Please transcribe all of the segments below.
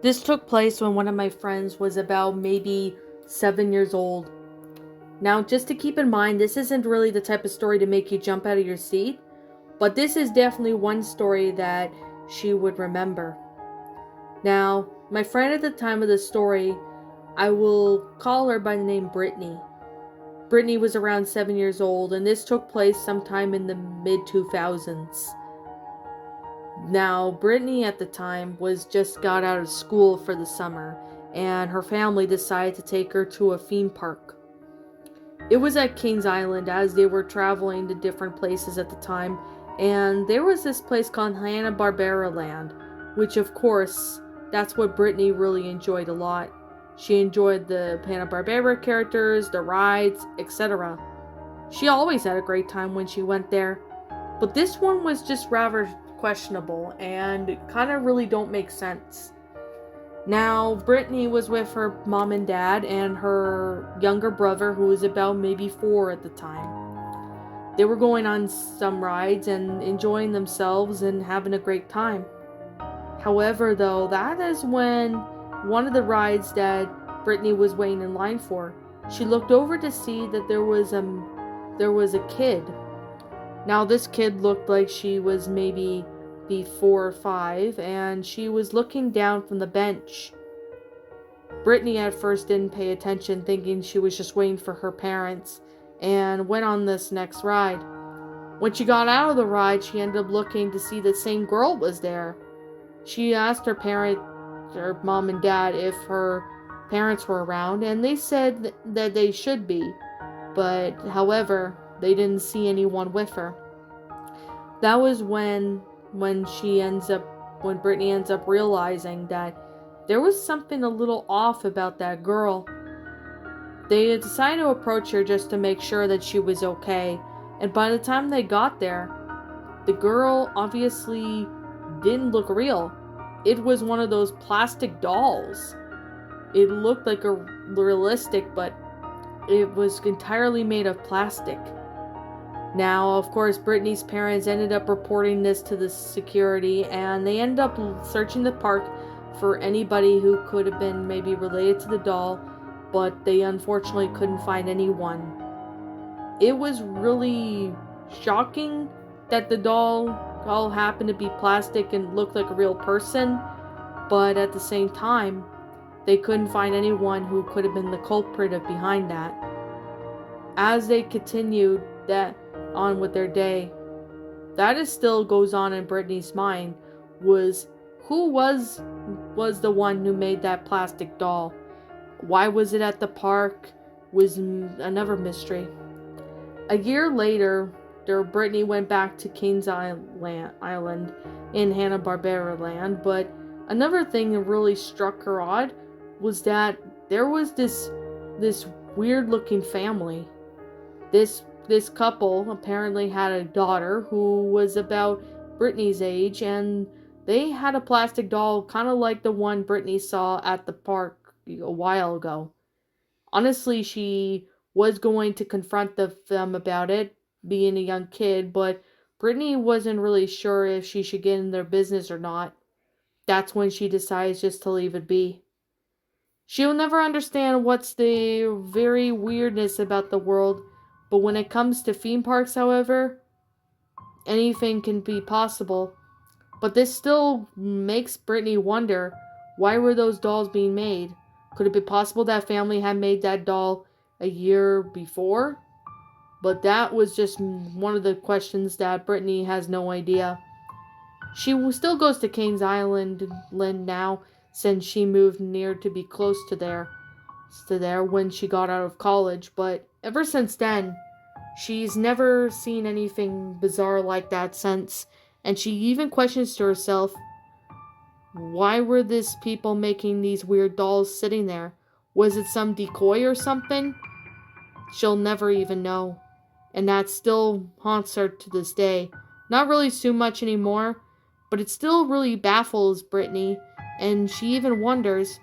This took place when one of my friends was about maybe 7 years old. Now, just to keep in mind, this isn't really the type of story to make you jump out of your seat, but this is definitely one story that she would remember. Now, my friend at the time of the story, I will call her by the name Brittany. Brittany was around 7 years old, and this took place sometime in the mid-2000s. Now, Brittany at the time was just got out of school for the summer, and her family decided to take her to a theme park. It was at Kings Island, as they were traveling to different places at the time, and there was this place called Hanna-Barbera Land, which of course, that's what Brittany really enjoyed a lot. She enjoyed the Hanna-Barbera characters, the rides, etc. She always had a great time when she went there, but this one was just rather questionable and kind of really don't make sense. Now, Brittany was with her mom and dad and her younger brother, who was about maybe 4 at the time. They were going on some rides and enjoying themselves and having a great time. However, though, that is when one of the rides that Brittany was waiting in line for, she looked over to see that there was a kid. Now, this kid looked like she was maybe 4 or 5, and she was looking down from the bench. Brittany at first didn't pay attention, thinking she was just waiting for her parents, and went on this next ride. When she got out of the ride, she ended up looking to see the same girl was there. She asked her mom and dad, if her parents were around, and they said that they should be, but however, they didn't see anyone with her. That was when Brittany ends up realizing that there was something a little off about that girl. They decided to approach her just to make sure that she was okay, and by the time they got there, the girl obviously didn't look real. It was one of those plastic dolls. It looked like a realistic, but it was entirely made of plastic. Now, of course, Brittany's parents ended up reporting this to the security, and they ended up searching the park for anybody who could have been maybe related to the doll, but they unfortunately couldn't find anyone. It was really shocking that the doll all happened to be plastic and looked like a real person, but at the same time, they couldn't find anyone who could have been the culprit behind that. As they continued on with their day, that is still goes on in Brittany's mind, was who was the one who made that plastic doll? Why was it at the park? Was another mystery. A year later, Brittany went back to Kings Island in Hanna-Barbera Land, but another thing that really struck her odd was that there was this weird looking family. This couple apparently had a daughter who was about Brittany's age, and they had a plastic doll kind of like the one Brittany saw at the park a while ago. Honestly, she was going to confront them about it, being a young kid, but Brittany wasn't really sure if she should get in their business or not. That's when she decides just to leave it be. She'll never understand what's the very weirdness about the world, but when it comes to theme parks, however, anything can be possible. But this still makes Brittany wonder, why were those dolls being made? Could it be possible that family had made that doll a year before? But that was just one of the questions that Brittany has no idea. She still goes to Kings Island now, since she moved near to be close to there when she got out of college, but ever since then, she's never seen anything bizarre like that since, and she even questions to herself, why were these people making these weird dolls sitting there? Was it some decoy or something? She'll never even know, and that still haunts her to this day. Not really too much anymore, but it still really baffles Brittany, and she even wonders,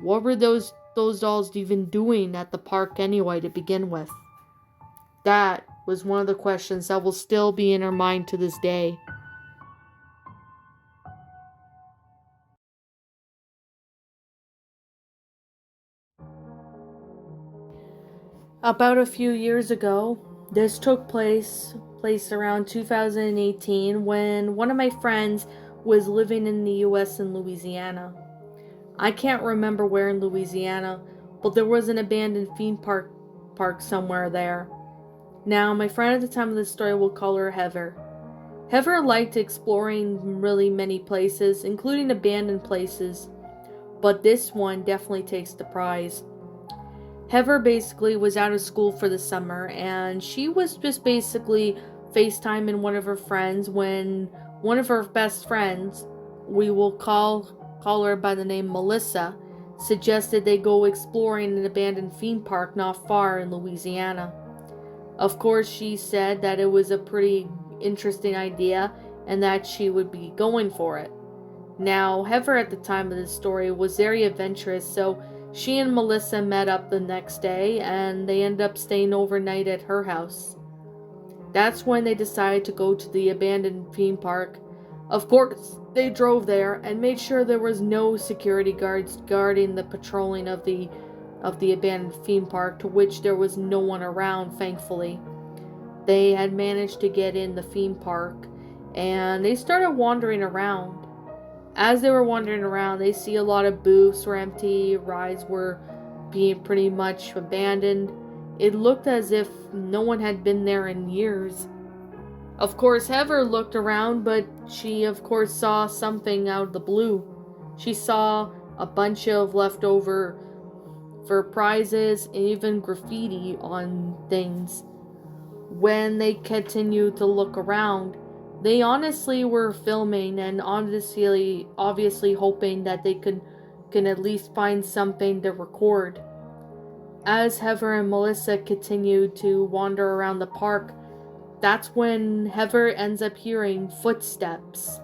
what were those dolls even doing at the park anyway to begin with? That was one of the questions that will still be in her mind to this day. About a few years ago, this took place around 2018 when one of my friends was living in the US in Louisiana. I can't remember where in Louisiana, but there was an abandoned theme park somewhere there. Now, my friend at the time of this story, will call her Heather. Heather liked exploring really many places, including abandoned places, but this one definitely takes the prize. Heather basically was out of school for the summer, and she was just basically FaceTiming one of her friends when one of her best friends, we will call her by the name Melissa, suggested they go exploring an abandoned theme park not far in Louisiana. Of course, she said that it was a pretty interesting idea and that she would be going for it. Now, Heather at the time of this story was very adventurous, so she and Melissa met up the next day and they ended up staying overnight at her house. That's when they decided to go to the abandoned theme park. Of course, they drove there and made sure there was no security guards guarding the patrolling of the abandoned theme park, to which there was no one around, thankfully. They had managed to get in the theme park and they started wandering around. As they were wandering around, they see a lot of booths were empty, rides were being pretty much abandoned. It looked as if no one had been there in years. Of course, Heather looked around, but she of course saw something out of the blue. She saw a bunch of leftover for prizes and even graffiti on things. When they continued to look around, they honestly were filming and obviously hoping that they can at least find something to record. As Heather and Melissa continued to wander around the park, that's when Heather ends up hearing footsteps.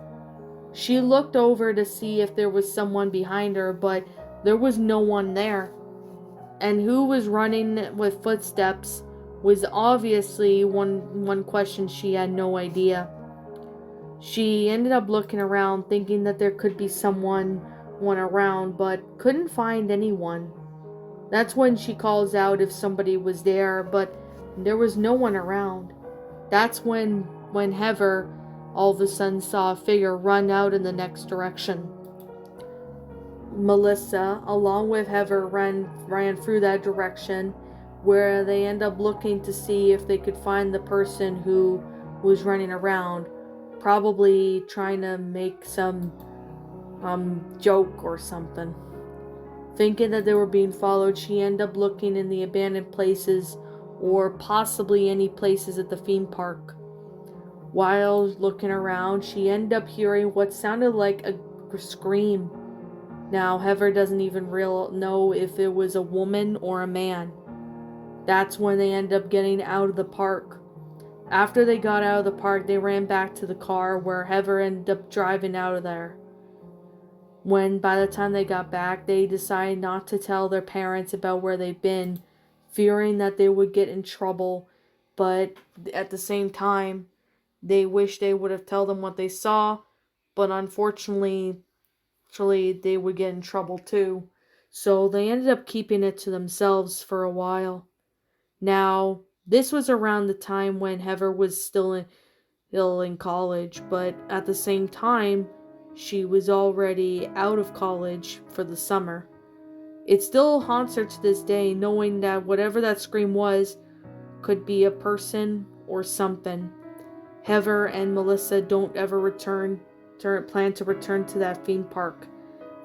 She looked over to see if there was someone behind her, but there was no one there. And who was running with footsteps was obviously one question she had no idea. She ended up looking around thinking that there could be someone around, but couldn't find anyone. That's when she calls out if somebody was there, but there was no one around. That's when Heather all of a sudden saw a figure run out in the next direction. Melissa, along with Heather, ran through that direction, where they end up looking to see if they could find the person who was running around, probably trying to make some joke or something. Thinking that they were being followed, she ended up looking in the abandoned places or possibly any places at the theme park. While looking around, she ended up hearing what sounded like a scream. Now, Heather doesn't even know if it was a woman or a man. That's when they end up getting out of the park. After they got out of the park, they ran back to the car where Heather ended up driving out of there. When by the time they got back, they decided not to tell their parents about where they've been, fearing that they would get in trouble, but at the same time, they wish they would have told them what they saw, but unfortunately, they would get in trouble too. So they ended up keeping it to themselves for a while. Now, this was around the time when Heather was still in college, but at the same time, she was already out of college for the summer. It still haunts her to this day, knowing that whatever that scream was could be a person or something. Heather and Melissa don't ever plan to return to that theme park,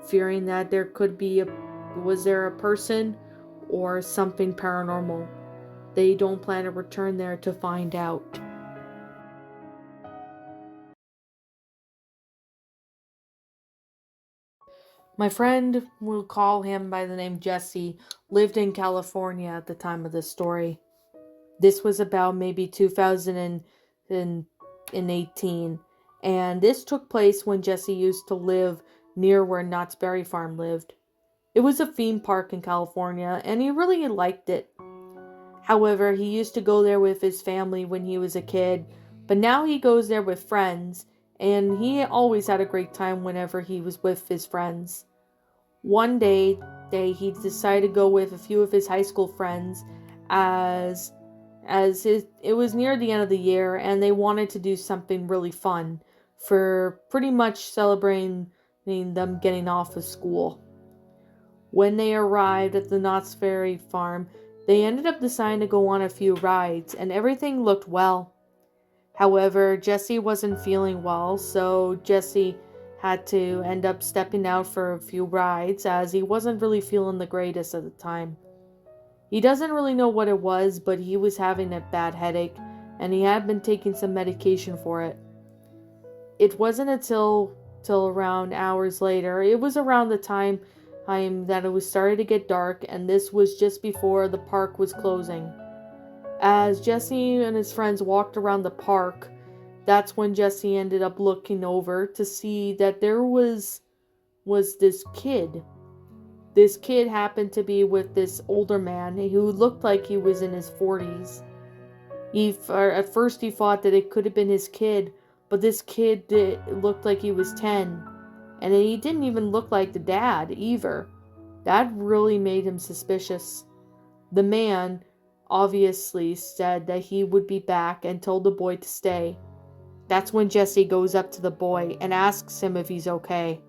fearing that there could be was there a person or something paranormal. They don't plan to return there to find out. My friend, we'll call him by the name Jesse, lived in California at the time of this story. This was about maybe 2018, and this took place when Jesse used to live near where Knott's Berry Farm lived. It was a theme park in California, and he really liked it. However, he used to go there with his family when he was a kid, but now he goes there with friends, and he always had a great time whenever he was with his friends. One day he decided to go with a few of his high school friends it was near the end of the year and they wanted to do something really fun for pretty much celebrating them getting off of school. When they arrived at the Knott's Ferry farm, they ended up deciding to go on a few rides and everything looked well. However, Jesse wasn't feeling well, so Jesse had to end up stepping out for a few rides as he wasn't really feeling the greatest at the time. He doesn't really know what it was, but he was having a bad headache and he had been taking some medication for it. It wasn't until around hours later, it was around the time that it was starting to get dark, and this was just before the park was closing. As Jesse and his friends walked around the park, that's when Jesse ended up looking over to see that there was this kid. This kid happened to be with this older man who looked like he was in his 40s. At first he thought that it could have been his kid, but this kid looked like he was 10. And he didn't even look like the dad either. That really made him suspicious. The man obviously said that he would be back and told the boy to stay. That's when Jesse goes up to the boy and asks him if he's okay.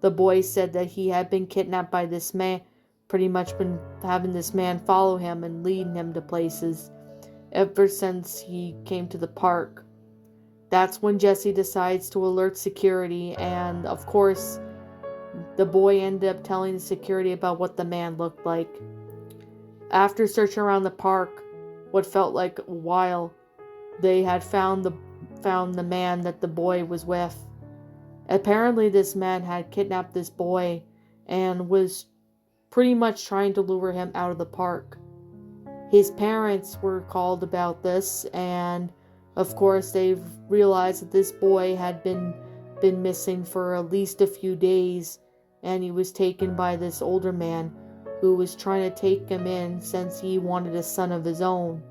The boy said that he had been kidnapped by this man, pretty much been having this man follow him and leading him to places ever since he came to the park. That's when Jesse decides to alert security, and of course, the boy ended up telling the security about what the man looked like. After searching around the park, what felt like a while, they had found the man that the boy was with. Apparently, this man had kidnapped this boy and was pretty much trying to lure him out of the park. His parents were called about this, and of course, they've realized that this boy had been missing for at least a few days, and he was taken by this older man who was trying to take him in since he wanted a son of his own.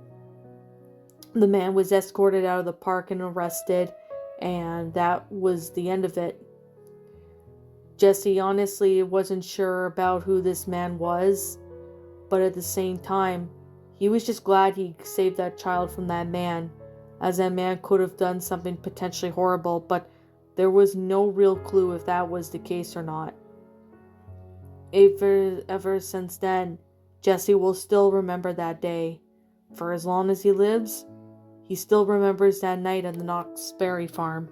The man was escorted out of the park and arrested, and that was the end of it. Jesse honestly wasn't sure about who this man was, but at the same time, he was just glad he saved that child from that man, as that man could have done something potentially horrible, but there was no real clue if that was the case or not. Ever since then, Jesse will still remember that day. For as long as he lives, he still remembers that night at the Knott's Berry farm.